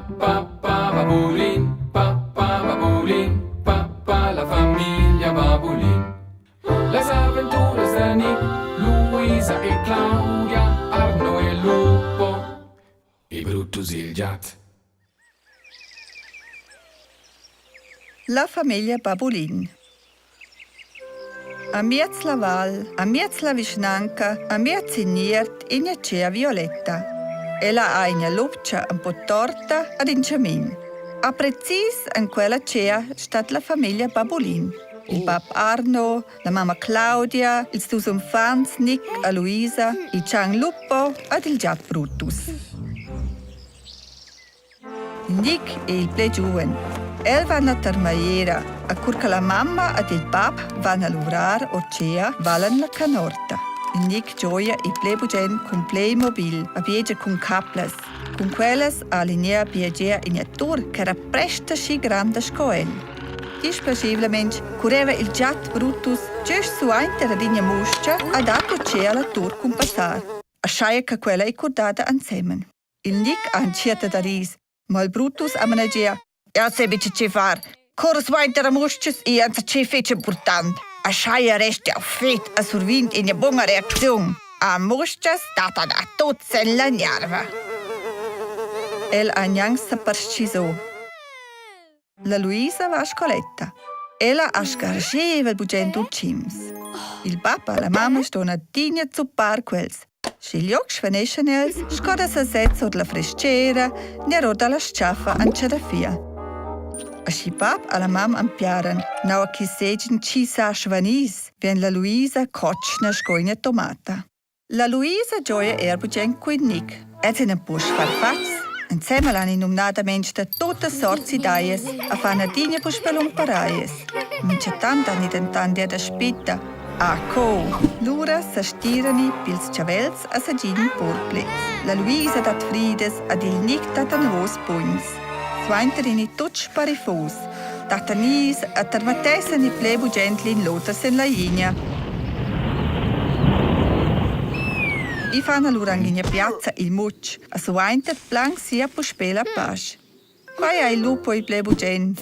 Babulin, papà, la famiglia Babulin. Les aventuras de Nick, Luisa e Claudia, Arno e Lupo, e Brutus e il gat. La famiglia Babulin. A miez la val, a miez la vischnanca, a miez in niert in cea violetta. Ella ha una lupcia un po' torta ad in camin. A precis in quella cea stat la famiglia Babulin. Il bab Arno, la mamma Claudia, il sus infants Nick e Luisa, il cian Lupo ed il gat Brutus. Nick è il più giovane. El vanno a termaiera, a curca la mamma ed il bab vanno a lavorar o cea valen la canorta. Il Nick gioia il plebugen con Playmobil, a viaggia con caplas. Con quelles a linea viaggia in a tour che era presto sci grande scoel. Displacevolmente correva il gat Brutus giusto su una linea muscia a dato cea la tour con passar. A sciaia che quella è cordata insieme. Il Nick ha inciata da ris, ma il Brutus a managia. Ja se bitte ce far. Corus weiter musches e anza ce fece important. A schaia resti auf fet a survint in a bunga reaktion. A musches data da tutto in la nerva. El a njangsta parciso. La Luisa va a scoletta. Ella a scargeva il bugento cims. Il papa e la mamma stona digna zuppar quels. Se gli occhi svaniscono els, scoda se set sotto la frescera, ne roda la sciaffa an cerafia. A si pap e la mam ampiaren, nau a chi segin ci sa schvanis, vien la Luisa cocna scoina tomata. La Luisa gioia erbugen quid Nick, et in un busch farfaz. Insieme l'han inumnadamente da tutte sorti d'aies, a fana digna busch pelumparaies. Mince tant han identandi da spitta. A co! Lura sa stirani pils chavels a sa gin porplets. La Luisa dat frides ad il Nick dat an vos puins. Svainterini tot sparifos. Dat anis a termatesani plebu gentli in lotas en la igna. I fanno l'urangina piazza il mucc, a svainter blanc sia puspela pas. Quai ha il lupo il plebu gent.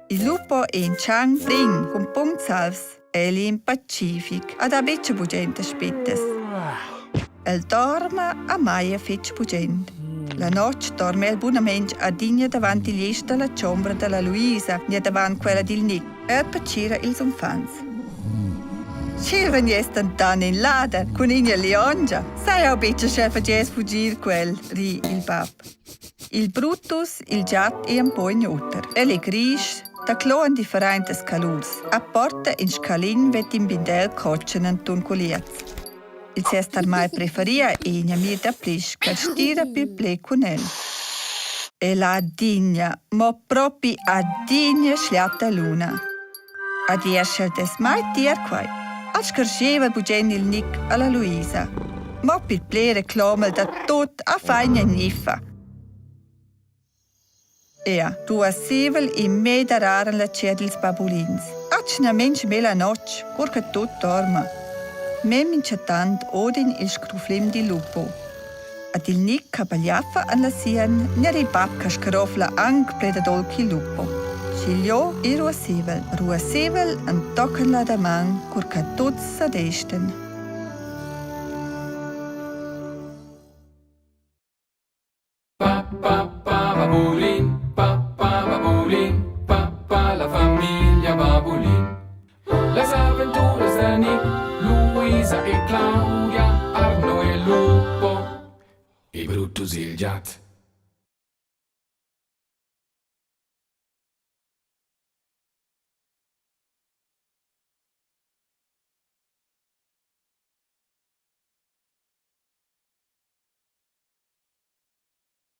Il lupo è in chang bling, con punct salvs. Eli in Pacific, ad abecce bugente spittes. El dorma a maia fetch bugent. La noce dorme el bunamente a digna davanti l'esta la ciombra della Luisa, ne davanti quella del Nick, per pacira ils infants. Scilven jestan dan in lada, con igna liongia. Sai a becce scelfa jes fugir quel, ri il bab. Il Brutus, il gat e un po' ignoter. El è gris, da cloan differentes calurs. A porta in scalin vet in bindel coccian antun coliaz. Il sestar mai preferia e in amir da plisch, che stira più ple con el. E la digna, ma proprio a digna schliata luna. A dir scheltes mai dir quai. Al scargeva bugen il Nick alla Luisa. Ma più ple reclamel da tot a faina niffa. Ea, tu a sevel in me dararen la cea dils babulins. Acna mensch me la noc, curca tot dorma. Mem incetant odin il scruflim di lupo. Ad il Nick capagliaffa an la sien, neri bab ca scarofla anc preda dolci lupo. Sciglio e rua sevel an tocan la da man, curca tot sadesten. Babulin, papà, la famiglia Babulin. Les aventuras de Nick, Luisa e Claudia, Arno e Lupo, e Brutus e il gat.